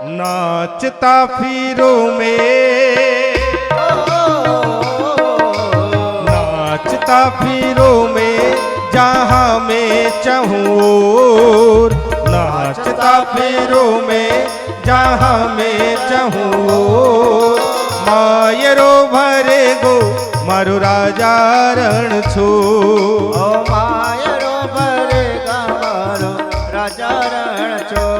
नाचता फिरों में, नाचता फिरों में जहाँ मैं चाहूँ, नाचता फिरों में जहाँ मैं चाहूँ। मायरो भरे गो मारो राजा रण छो, मायरो भरे गा मारो राजा रण छो।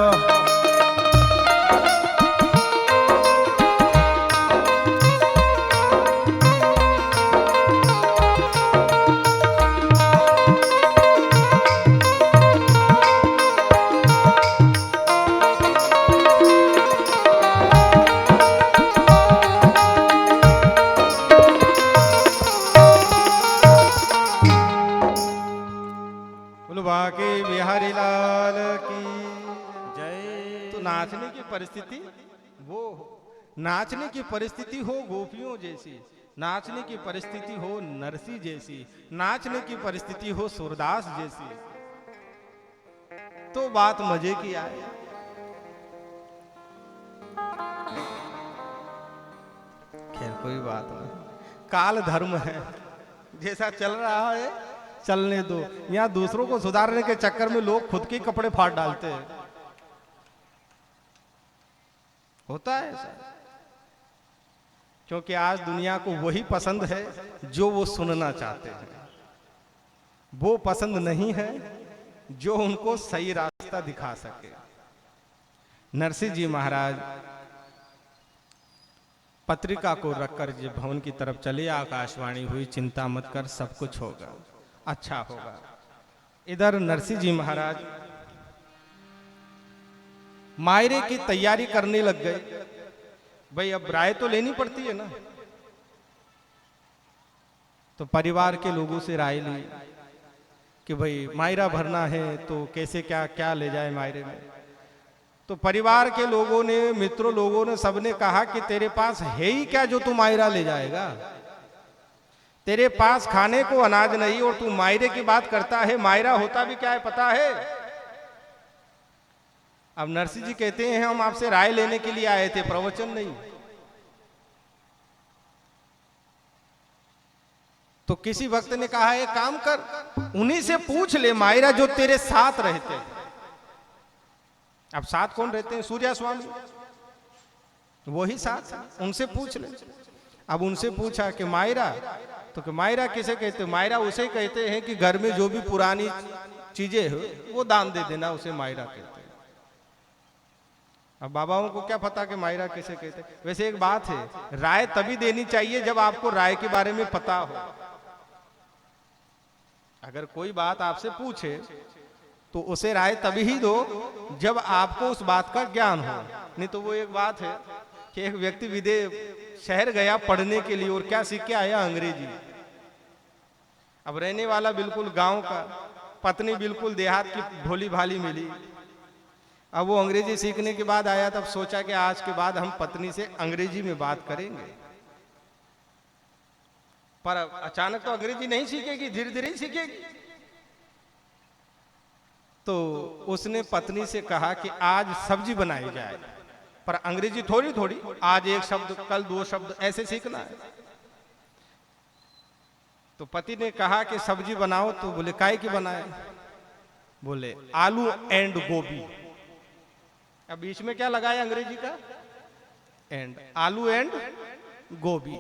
बाके बिहारी लाल की जय। तो नाचने की परिस्थिति वो नाचने की परिस्थिति हो गोपियों जैसी, नाचने की परिस्थिति हो नरसी जैसी, नाचने की परिस्थिति हो सूरदास जैसी, तो बात मजे की आए। खैर कोई बात नहीं, काल धर्म है, जैसा चल रहा है चलने दो। यहाँ दूसरों को सुधारने के चक्कर में लोग खुद के कपड़े फाड़ डालते हैं, होता है ऐसा। क्योंकि आज दुनिया को वही पसंद है जो वो सुनना चाहते हैं, वो पसंद नहीं है जो उनको सही रास्ता दिखा सके। नरसिंह जी महाराज पत्रिका को रखकर जब भवन की तरफ चले, आकाशवाणी हुई, चिंता मत कर, सब कुछ होगा, अच्छा होगा। इधर नरसिंह जी महाराज मायरे की तैयारी करने लग गए। भाई अब राय तो लेनी पड़ती है ना, तो परिवार के लोगों से राय ली कि भाई मायरा भरना है तो कैसे क्या क्या ले जाए मायरे में। तो परिवार के लोगों ने, मित्रों लोगों ने, सबने कहा कि तेरे पास है ही क्या जो तू मायरा ले जाएगा, तेरे पास खाने को अनाज नहीं और तू मायरे की बात करता है। मायरा होता भी क्या है पता है? अब नरसिंह जी कहते हैं हम आपसे राय लेने के लिए आए थे, प्रवचन नहीं। तो किसी भक्त ने कहा एक काम कर, उन्हीं से पूछ ले मायरा जो तेरे साथ रहते हैं। अब साथ कौन रहते हैं? सूर्या स्वामी, वही साथ, उनसे पूछ ले। अब उनसे पूछा कि मायरा, तो कि मायरा किसे कहते हैं? मायरा उसे कहते हैं कि घर में जो भी पुरानी चीजें हो वो दान दे देना, उसे मायरा कहते हैं। अब बाबाओं को क्या पता कि मायरा किसे कहते हैं। वैसे एक बात है, राय तभी देनी चाहिए जब आपको राय के बारे में पता हो। अगर कोई बात आपसे पूछे तो उसे राय तभी ही दो जब आपको उस बात का ज्ञान हो। नहीं तो वो एक बात है कि एक व्यक्ति विदेश शहर गया पढ़ने के लिए और क्या सीख के आया? अंग्रेजी। अब रहने वाला बिल्कुल गांव का, पत्नी बिल्कुल देहात की भोली भाली मिली। अब वो अंग्रेजी सीखने के बाद आया, तब सोचा कि आज के बाद हम पत्नी से अंग्रेजी में बात करेंगे। पर अचानक तो अंग्रेजी नहीं सीखेगी, धीरे धीरे ही सीखेगी। तो उसने पत्नी से कहा कि आज सब्जी बनाई जाए, पर अंग्रेजी थोड़ी थोड़ी, आज एक शब्द कल दो शब्द ऐसे सीखना है। तो पति ने कहा कि सब्जी बनाओ। तो बोले काय की बनाए? बोले आलू एंड गोभी। अब बीच में क्या लगाया अंग्रेजी का? एंड, आलू एंड गोभी।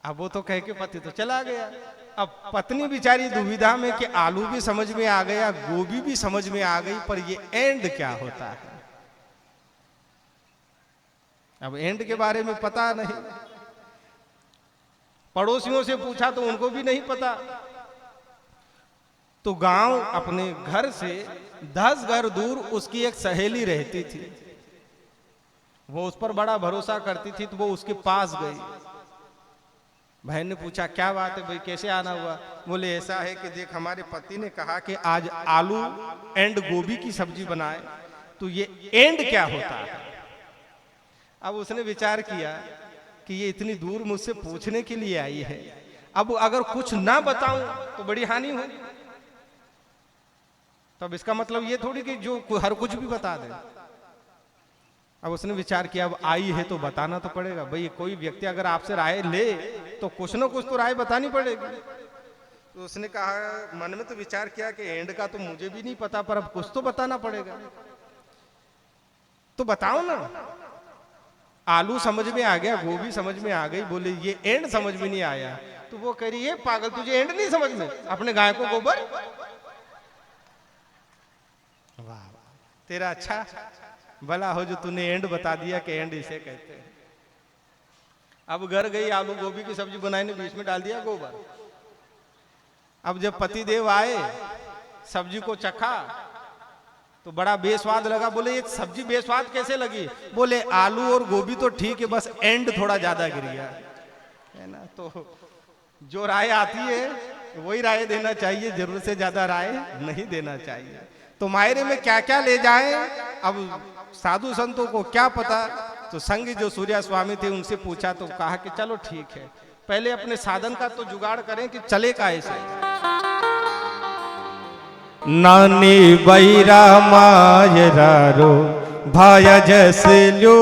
अब वो तो कह के पति तो चला गया। अब पत्नी बेचारी दुविधा में कि आलू भी समझ में आ गया, गोभी भी समझ में आ गई, पर ये एंड क्या होता है? अब एंड के बारे में पता नहीं। पड़ोसियों से पूछा तो उनको भी नहीं पता। तो गांव, अपने घर से 10 घर दूर उसकी एक सहेली रहती थी। वो उस पर बड़ा भरोसा करती थी, तो वो उसके पास गई। बहन ने पूछा क्या बात है भाई, कैसे आना हुआ? बोले ऐसा है कि देख, हमारे पति ने कहा कि आज आलू एंड गोभी की सब्जी बनाए, तो ये एंड क्या होता है? अब उसने विचार किया कि ये इतनी दूर मुझसे पूछने के लिए आई है, अब अगर कुछ ना बताऊं तो बड़ी हानि होगी। तो अब इसका मतलब ये थोड़ी कि जो हर कुछ भी बता दे। अब उसने विचार किया अब आई है तो बताना तो पड़ेगा भाई, कोई व्यक्ति अगर आपसे राय ले तो कुछ ना कुछ तो राय बतानी पड़ेगी। तो उसने कहा, मन में तो विचार किया कि एंड का तो मुझे भी नहीं पता, पर अब कुछ तो बताना पड़ेगा, तो बताओ ना। आलू समझ में आ गया, गोभी समझ में आ गई, बोले ये एंड समझ में नहीं आया। तो वो कह रही है पागल, तुझे एंड नहीं समझ में, अपने गाय को गोबर। वाह तेरा अच्छा भला हो जो तूने एंड बता दिया कि एंड इसे कहते हैं। अब घर गई, आलू गोभी की सब्जी बनाने, बीच में डाल दिया गोबर। अब जब पतिदेव आए, सब्जी को चखा तो बड़ा बेस्वाद लगा। बोले ये सब्जी बेस्वाद कैसे लगी? बोले आलू और गोभी तो ठीक है, बस एंड थोड़ा ज्यादा गिर गया है ना। तो जो राय आती है वही राय देना चाहिए, जरूरत से ज्यादा राय नहीं देना चाहिए। तो मायरे में क्या क्या ले जाएं, अब साधु संतों को क्या पता। तो संग जो सूर्या स्वामी थे उनसे पूछा तो कहा कि चलो ठीक है, पहले अपने साधन का तो जुगाड़ करें कि चले का ऐसे। नानी बैरा मायरारो भाया जस लो,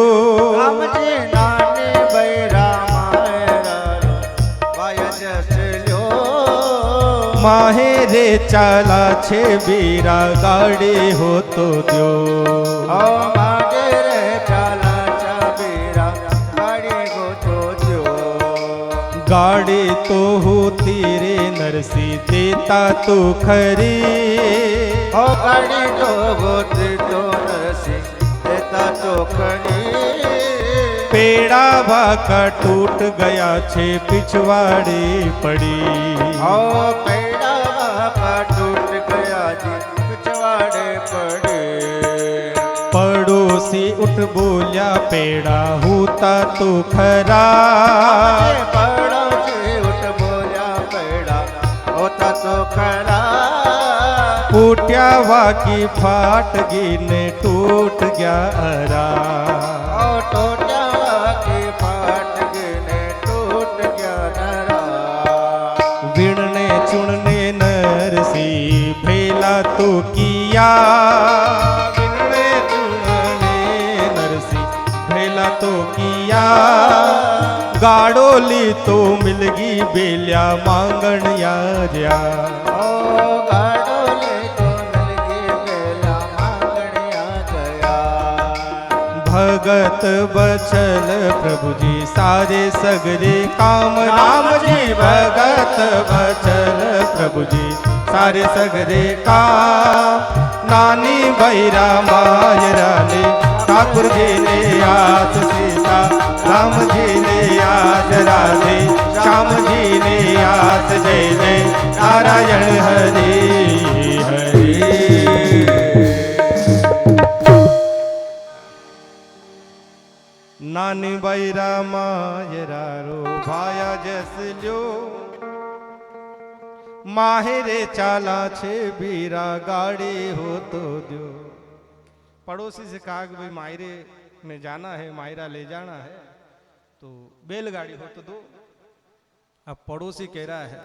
राम जी नाने बैरा मायरारो भाया जस लो, माहे रे चाला छे बीरा गाड़ी हो तो दो। ओ मागे रे चाला छबीरा गाड़ी को तो दो। गाड़ी तो होती रे नरसी देता तो खरी, ओ गाड़ी तो होती तो नरसी देता तो खरी। पेड़ा भाका टूट गया छे पिछवाड़े पड़ी, ओ पेड़ा का टूट गया जी पिछवाड़े पड़े। पड़ोसी उठ बोलिया पेड़ा होता तो खरा, पड़ोसी उठ बोलिया पेड़ा होता तो खरा। फूटिया वाकी फाट गिने टूट गया अरा, ओ टूटा की फाट गिने टूट गया नरा। विणने चुनने नरसी भेला तो किया, विणने चुनने नरसी भेला तो किया। गाड़ोली तो मिलगी बेलिया मांगण यारिया, ओ गाड़ोले तो मिलगी बेला मांगणिया गया। भगत बचल प्रभु जी सारे सगरे काम, राम जी भगत बचल प्रभु जी सारे सगरे काम। नानी बैरा मायरा ने ठाकुर जी ने आस सीता, राम जी ने आस राधे, श्याम जी ने आस जय जय नारायण हरे हरे। नानी बैरा मायरा रो भाया जस लो, माहिरे चाला छे बीरा गाड़ी हो तो दो। पड़ोसी से कहा कि भाई मायरे में जाना है, मायरा ले जाना है, तो बैलगाड़ी हो तो दो। अब पड़ोसी कह रहा है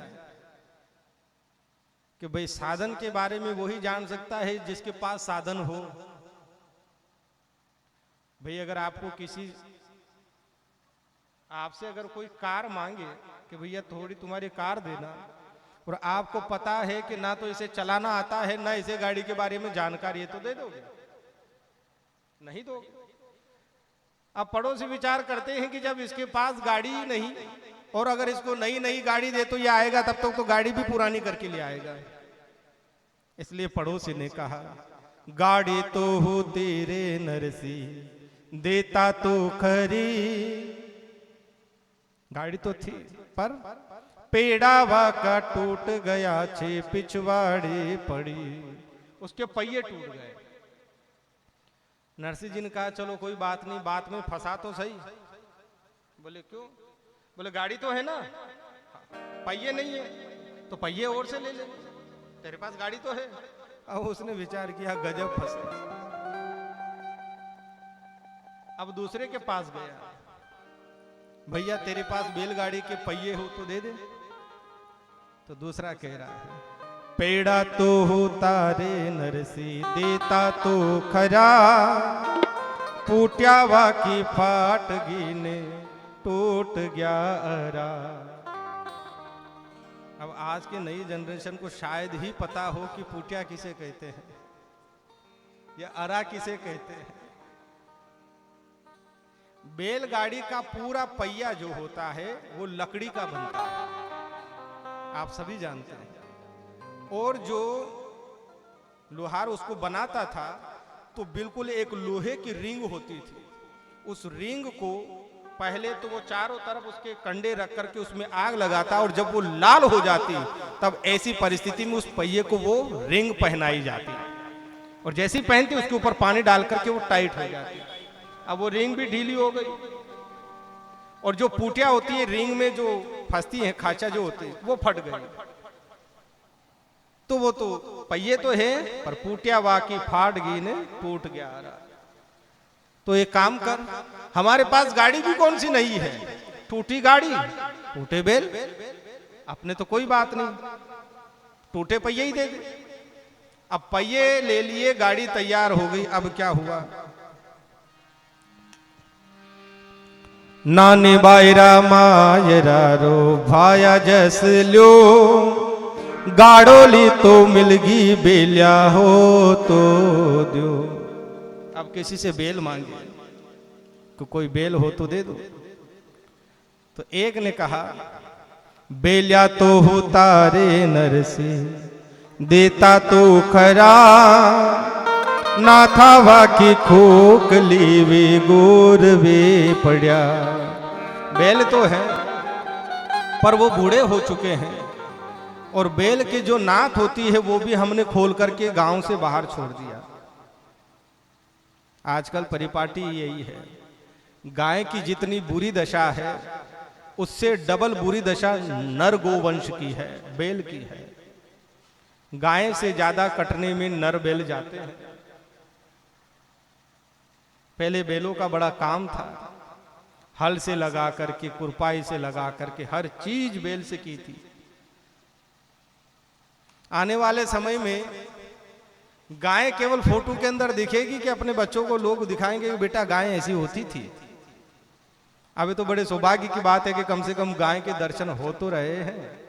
कि भाई साधन के बारे में वही जान सकता है जिसके पास साधन हो। भाई अगर आपको किसी आपसे अगर कोई कार मांगे कि भैया थोड़ी तुम्हारी कार देना, और आपको पता है कि ना तो इसे चलाना आता है ना इसे गाड़ी के बारे में जानकारी है, तो दे दोगे? नहीं दोगे। अब पड़ोसी विचार करते हैं कि जब इसके पास गाड़ी ही नहीं, और अगर इसको नई नई गाड़ी दे तो ये आएगा तब तक तो गाड़ी भी पुरानी करके ले आएगा। इसलिए पड़ोसी ने कहा, गाड़ी तो हो तेरे नरसी देता तो खरी। गाड़ी तो थी पर पेड़ा वाका टूट गया छे पिछवाड़े पड़ी, उसके पहिए टूट गए। नरसिंह जी ने कहा चलो कोई बात नहीं, बात में फंसा तो सही। बोले क्यों? बोले गाड़ी तो है ना, पहिए नहीं है तो पहिए और से ले ले, तेरे पास गाड़ी तो है। अब उसने विचार किया गजब फंसे। अब दूसरे के पास गया, भैया तेरे पास बैलगाड़ी के पहिए हो तो दे दे। तो दूसरा कह रहा है, पेड़ा तो होता रे नरसी देता तो खरा, पूट्यावा की फाट गीने टूट गया अरा। अब आज के नई जनरेशन को शायद ही पता हो कि पूटिया किसे कहते हैं या अरा किसे कहते हैं। बैलगाड़ी का पूरा पहिया जो होता है वो लकड़ी का बनता है, आप सभी जानते हैं। और जो लोहार उसको बनाता था तो बिल्कुल एक लोहे की रिंग होती थी। उस रिंग को पहले तो वो चारों तरफ उसके कंडे रख करके उसमें आग लगाता और जब वो लाल हो जाती तब ऐसी परिस्थिति में उस पहिए को वो रिंग पहनाई जाती और जैसी पहनती उसके ऊपर पानी डाल करके वो टाइट हो जाती। अब वो रिंग भी ढीली हो गई और जो पूटिया होती है रिंग में जो फंसती है, खाचा जो होती है वो फट गई। तो वो तो पहिए तो है पर पूटिया वाकी फाट गई ने टूट गया। तो एक काम कर, हमारे पास गाड़ी भी कौन सी नहीं है, टूटी गाड़ी टूटे बैल, अपने तो कोई बात नहीं, टूटे पहिए ही दे दे। अब पहिए ले लिए, गाड़ी तैयार हो गई। अब क्या हुआ, नानी बायरा मायरा रो भाया जस लो, गाड़ोली तो मिलगी बेलिया हो तो दो। अब किसी से बेल मांगे तो कोई बेल हो तो दे दो। तो एक ने कहा बेलिया तो हो तारे नरसी देता तो खरा, ना था वाकी खोखली वे गोर वे पड़ा। बैल तो है पर वो बूढ़े हो चुके हैं और बैल की जो नाथ होती है वो भी हमने खोल करके गांव से बाहर छोड़ दिया। आजकल परिपाटी यही है, गाय की जितनी बुरी दशा है उससे डबल बुरी दशा नर गोवंश की है, बैल की है। गाय से ज्यादा कटने में नर बैल जाते हैं। पहले बैलों का बड़ा काम था, हल से लगा करके, कुरपाई से लगा करके, हर चीज बैल से की थी। आने वाले समय में गाय केवल फोटो के अंदर दिखेगी कि अपने बच्चों को लोग दिखाएंगे कि बेटा गाय ऐसी होती थी। अभी तो बड़े सौभाग्य की बात है कि कम से कम गाय के दर्शन हो तो रहे हैं।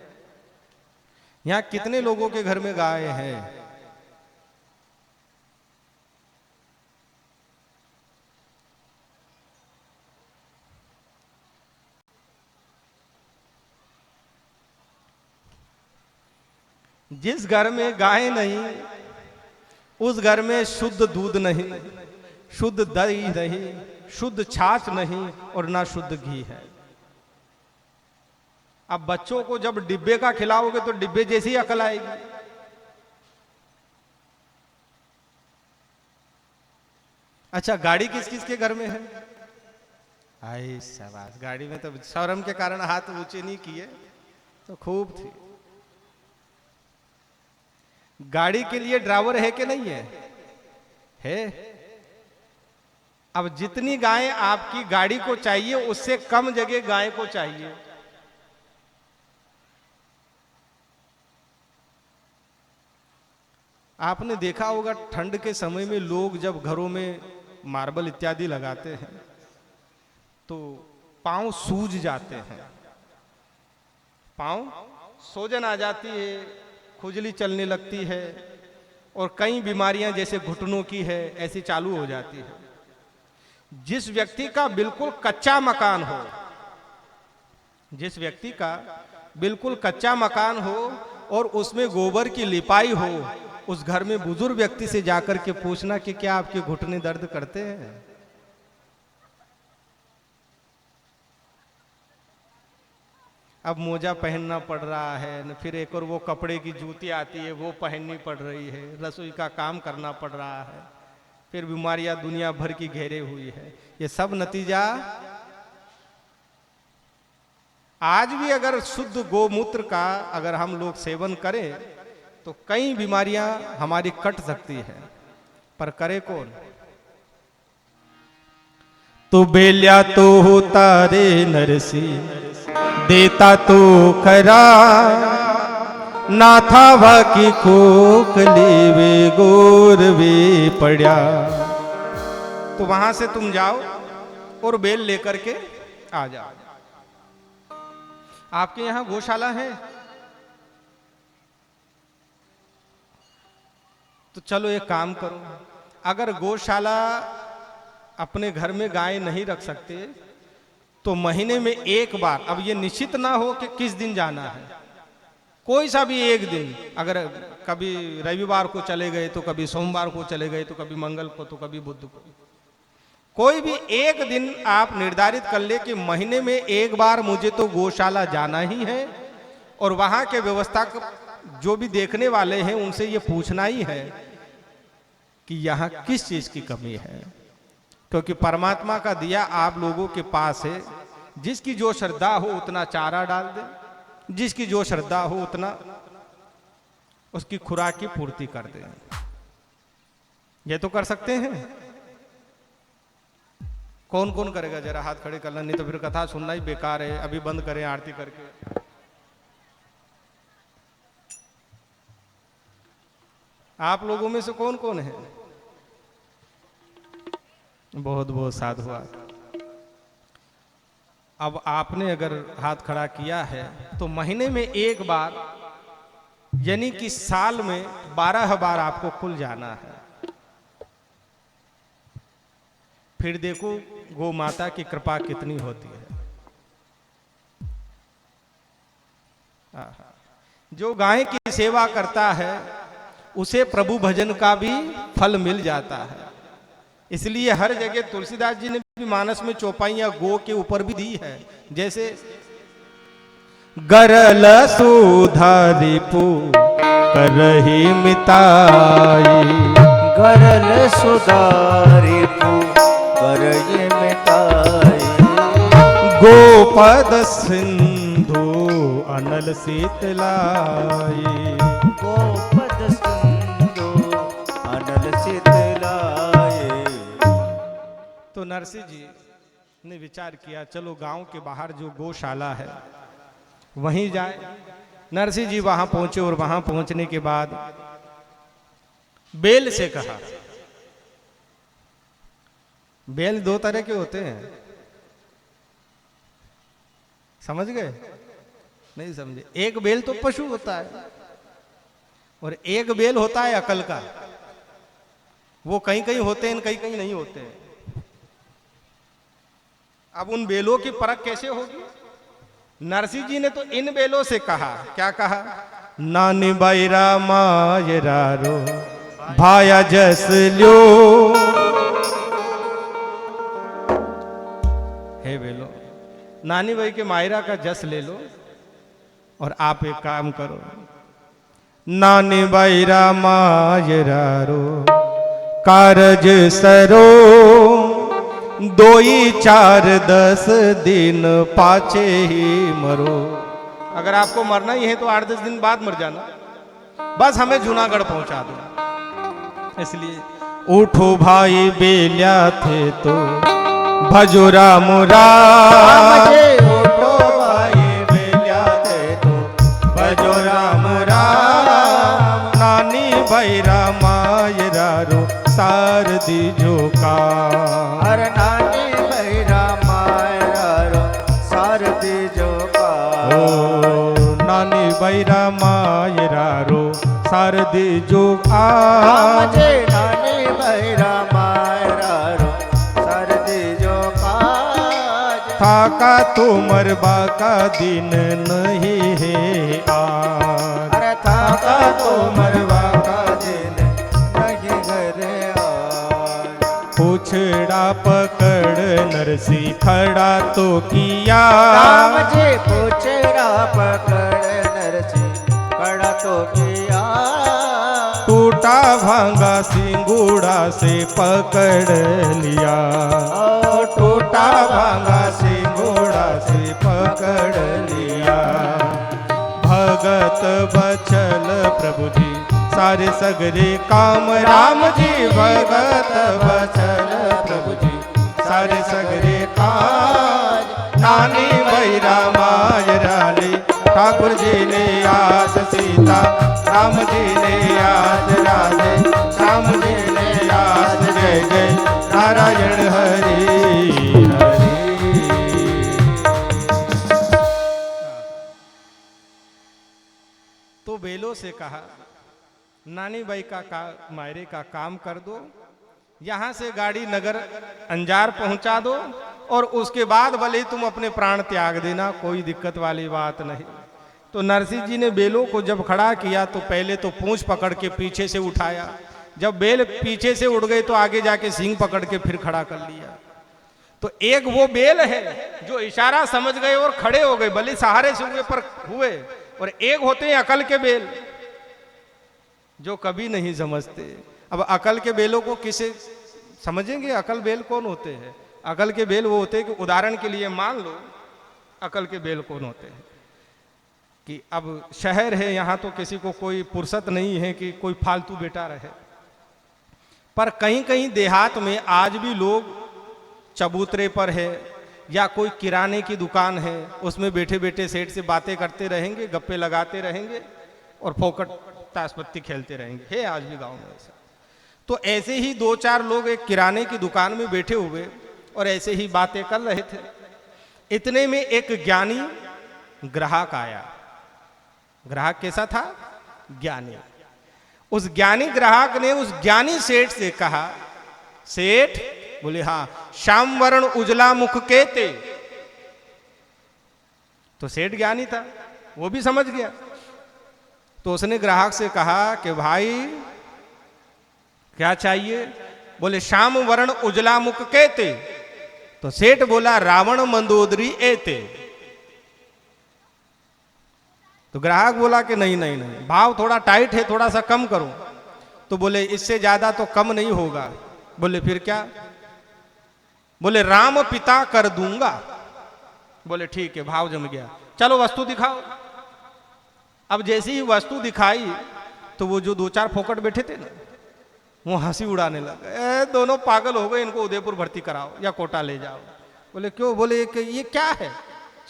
यहां कितने लोगों के घर में गाय है? जिस घर में गाय नहीं उस घर में शुद्ध दूध नहीं, शुद्ध दही नहीं, शुद्ध छाछ नहीं और ना शुद्ध घी है। अब बच्चों को जब डिब्बे का खिलाओगे तो डिब्बे जैसी अकल आएगी। अच्छा, गाड़ी किस किस के घर में है? आई शाबाश, गाड़ी में तो शर्म के कारण हाथ ऊंचे नहीं किए तो खूब थी। गाड़ी के लिए ड्राइवर है कि नहीं है? है। अब जितनी गाय आपकी गाड़ी को चाहिए उससे कम जगह गाय को चाहिए। आपने देखा होगा ठंड के समय में लोग जब घरों में मार्बल इत्यादि लगाते हैं तो पांव सूज जाते हैं, पांव सूजन आ जाती है, खुजली चलने लगती है और कई बीमारियां जैसे घुटनों की है ऐसी चालू हो जाती है। जिस व्यक्ति का बिल्कुल कच्चा मकान हो, जिस व्यक्ति का बिल्कुल कच्चा मकान हो और उसमें गोबर की लिपाई हो, उस घर में बुजुर्ग व्यक्ति से जाकर के पूछना कि क्या आपके घुटने दर्द करते हैं? अब मोजा पहनना पड़ रहा है, फिर एक और वो कपड़े की जूती आती है वो पहननी पड़ रही है, रसोई का काम करना पड़ रहा है, फिर बीमारियां दुनिया भर की घेरे हुई है। ये सब नतीजा आज भी अगर शुद्ध गोमूत्र का अगर हम लोग सेवन करें तो कई बीमारियां हमारी कट सकती है, पर करे कौन? तो बेलिया तो होता रे नरसी देता तो खरा, ना था वाकी खोखली वे गोर वे पड़ा। तो वहां से तुम जाओ और बेल लेकर के आ जाओ। आपके यहां गौशाला है? तो चलो एक काम करो, अगर गौशाला अपने घर में गाय नहीं रख सकते तो महीने में एक बार, अब ये निश्चित ना हो कि किस दिन जाना है, कोई सा भी एक दिन, अगर कभी रविवार को चले गए तो कभी सोमवार को चले गए तो कभी मंगल को तो कभी बुध को, कोई भी एक दिन आप निर्धारित कर ले कि महीने में एक बार मुझे तो गौशाला जाना ही है और वहां के व्यवस्था जो भी देखने वाले हैं उनसे ये पूछना ही है कि यहाँ किस चीज की कमी है, क्योंकि परमात्मा का दिया आप लोगों के पास है। जिसकी जो श्रद्धा हो उतना चारा डाल दे, जिसकी जो श्रद्धा हो उतना उसकी खुराक की पूर्ति कर दे। ये तो कर सकते हैं। कौन कौन करेगा? जरा हाथ खड़े करना, नहीं तो फिर कथा सुनना ही बेकार है। अभी बंद करें आरती करके। आप लोगों में से कौन कौन है? बहुत बहुत साधुवाद। अब आपने अगर हाथ खड़ा किया है तो महीने में एक बार, यानी कि साल में 12 बार आपको कुल जाना है। फिर देखो गौ माता की कृपा कितनी होती है। जो गाय की सेवा करता है उसे प्रभु भजन का भी फल मिल जाता है। इसलिए हर जगह तुलसीदास जी ने भी मानस में चौपाइयां गो के ऊपर भी दी है, जैसे गरल सुधारिपु करहि मिताई, गरल सुधारिपु करहि मिताई, गोपद सिंधु अनल शीतलाई, गोपद सिंधु अनल शीतलाई। तो नरसिंह जी ने विचार किया चलो गांव के बाहर जो गौशाला है वहीं जाए। नरसिंह जी वहां पहुंचे और वहां पहुंचने के बाद बेल से कहा, बेल दो तरह के होते हैं, समझ गए? नहीं समझे? एक बेल तो पशु होता है और एक बेल होता है अकल का। वो कहीं कहीं होते हैं, कहीं कहीं नहीं होते हैं। अब उन बेलों की परख कैसे होगी? नरसिंह जी ने तो इन बेलों से कहा, क्या कहा? नानी बैरा मायरारो भाया जस ल्यो। हे बेलो, नानी भाई के मायरा का जस ले लो और आप एक काम करो, नानी बैरा मायरारो कारज सरो, 2-4-10 दिन पाचे ही मरो। अगर आपको मरना ही है तो 8-10 दिन बाद मर जाना, बस हमें जूनागढ़ पहुंचा दो। इसलिए उठो भाई बेल्या थे तो भजो राम राम, उठो भाई बेल्या थे तो भजो राम राम, नानी बैरा मायरारो सारदी झोका। हर नानी बैरा मायरारो सारदी झोका। ओ नानी बैरा मायरारो सारदी झोका। मुझे नानी बैरा मायरारो सारदी झोका। थाका तो मरबा का दिन नहीं है आज, अरे थाका तो मरवा का दिन नहीं घरे आज। पूछड़ा पकड़ नरसी खड़ा तो किया, राम जी पूछड़ा पकड़ नरसी खड़ा तो किया। टूटा भांगा सिंगूड़ा से पकड़ लिया, ओ टूटा भांगा सिंगूड़ा से पकड़ लिया। भगत बचल प्रभु जी सारे सगरे काम, राम जी भगत बचल प्रभु जी सारे सगरे काम। नानी बैरा मायराली ठाकुर जी ने याद सीता, राम जी ने याद राधे, राम जी ने याद जय जय नारायण हरि हरि। तो बेलों से कहा, नानी बाई का मायरे का काम कर दो, यहां से गाड़ी नगर अंजार पहुंचा दो, और उसके बाद भले ही तुम अपने प्राण त्याग देना, कोई दिक्कत वाली बात नहीं। तो नरसिंह जी ने बेलों को जब खड़ा किया तो पहले तो पूंछ पकड़ के पीछे से उठाया, जब बेल पीछे से उड़ गई तो आगे जाके सींग पकड़ के फिर खड़ा कर लिया। तो एक वो बेल है जो इशारा समझ गए और खड़े हो गए, भले सहारे से हुए पर हुए, और एक होते हैं अकल के बेल जो कभी नहीं समझते। अब अकल के बेलों को किसे समझेंगे? अकल बेल कौन होते हैं? अकल के बेल वो होते हैं कि उदाहरण के लिए मान लो अकल के बेल कौन होते हैं कि अब शहर है, यहां तो किसी को कोई फुर्सत नहीं है कि कोई फालतू बेटा रहे, पर कहीं कहीं देहात में आज भी लोग चबूतरे पर है या कोई किराने की दुकान है, उसमें बैठे बैठे सेठ से बातें करते रहेंगे, गप्पे लगाते रहेंगे और फोकट ताशपत्ती खेलते रहेंगे। है आज भी गांव में ऐसा। तो ऐसे ही दो चार लोग एक किराने की दुकान में बैठे हुए और ऐसे ही बातें कर रहे थे। इतने में एक ज्ञानी ग्राहक आया। ग्राहक कैसा था? ज्ञानी। उस ज्ञानी ग्राहक ने उस ज्ञानी सेठ से कहा, सेठ? बोले हाँ। श्याम वर्ण उजला मुख के ते। तो सेठ ज्ञानी था, वो भी समझ गया। तो उसने ग्राहक से कहा कि भाई क्या चाहिए? बोले श्याम वर्ण उजला मुख के ते। तो सेठ बोला रावण मंदोदरी एते। तो ग्राहक बोला कि नहीं नहीं नहीं, भाव थोड़ा टाइट है, थोड़ा सा कम करो। तो बोले इससे ज्यादा तो कम नहीं होगा। बोले फिर क्या? बोले राम पिता कर दूंगा। बोले ठीक है, भाव जम गया, चलो वस्तु दिखाओ। अब जैसी ही वस्तु दिखाई तो वो जो दो चार फोकट बैठे थे ना, वो हंसी उड़ाने लगे। दोनों पागल हो गए, इनको उदयपुर भर्ती कराओ या कोटा ले जाओ। बोले क्यों? बोले कि ये क्या है?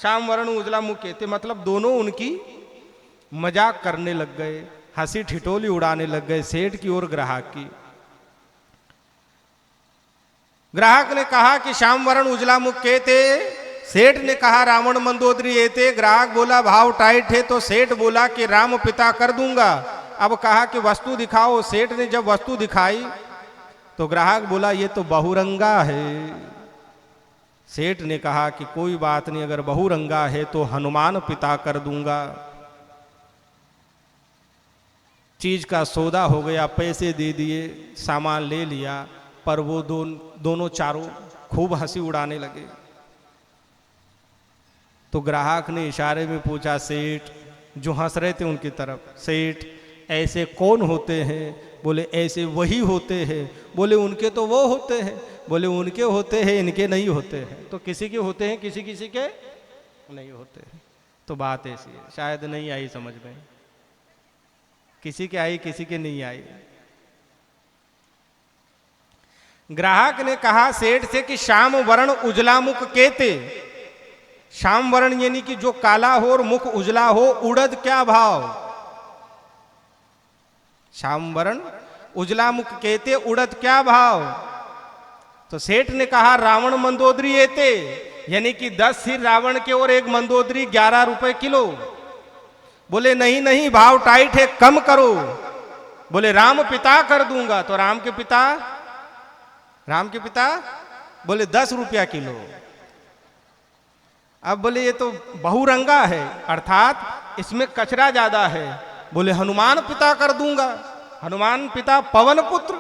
श्याम वर्ण उजला मुख कहते, मतलब दोनों उनकी मजाक करने लग गए, हंसी ठिठोली उड़ाने लग गए, सेठ की और ग्राहक की। ग्राहक ने कहा कि श्याम वर्ण उजला मुख कहते, सेठ ने कहा रावण मंदोदरी एते। ग्राहक बोला भाव टाइट है, तो सेठ बोला कि राम पिता कर दूंगा। अब कहा कि वस्तु दिखाओ। सेठ ने जब वस्तु दिखाई तो ग्राहक बोला ये तो बहुरंगा है। सेठ ने कहा कि कोई बात नहीं, अगर बहुरंगा है तो हनुमान पिता कर दूंगा। चीज का सौदा हो गया, पैसे दे दिए, सामान ले लिया, पर वो दोनों चारों खूब हंसी उड़ाने लगे। तो ग्राहक ने इशारे में पूछा सेठ, जो हंस रहे थे उनकी तरफ, सेठ ऐसे कौन होते हैं? बोले ऐसे वही होते हैं। बोले उनके तो वो होते हैं। बोले उनके होते हैं, इनके नहीं होते हैं। तो किसी के होते हैं, किसी किसी के नहीं होते हैं। तो बात ऐसी है, शायद नहीं आई समझ में, किसी के आई किसी के नहीं आई। ग्राहक ने कहा सेठ से कि श्याम वर्ण उजला मुख केते। श्याम वर्ण यानी कि जो काला हो और मुख उजला हो, उड़द क्या भाव? श्याम वर्ण उजला मुख कहते, उड़द क्या भाव? तो सेठ ने कहा रावण मंदोदरी एते, यानी कि 10 सिर रावण के और एक मंदोदरी 11 रुपए किलो। बोले नहीं नहीं, भाव टाइट है, कम करो। बोले राम पिता कर दूंगा। तो राम के पिता बोले 10 रुपया किलो। अब बोले ये तो बहुरंगा है, अर्थात इसमें कचरा ज्यादा है। बोले हनुमान पिता कर दूंगा। हनुमान पिता पवन पुत्र,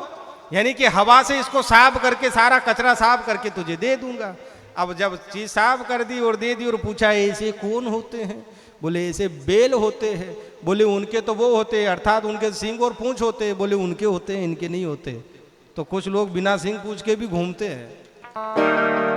यानी कि हवा से इसको साफ करके, सारा कचरा साफ करके तुझे दे दूंगा। अब जब चीज साफ कर दी और दे दी और पूछा ऐसे कौन होते हैं? बोले ऐसे बेल होते हैं। बोले उनके तो वो होते हैं, अर्थात उनके सींग और पूंछ होते हैं। बोले उनके होते हैं, इनके नहीं होते। तो कुछ लोग बिना सींग पूंछ के भी घूमते हैं।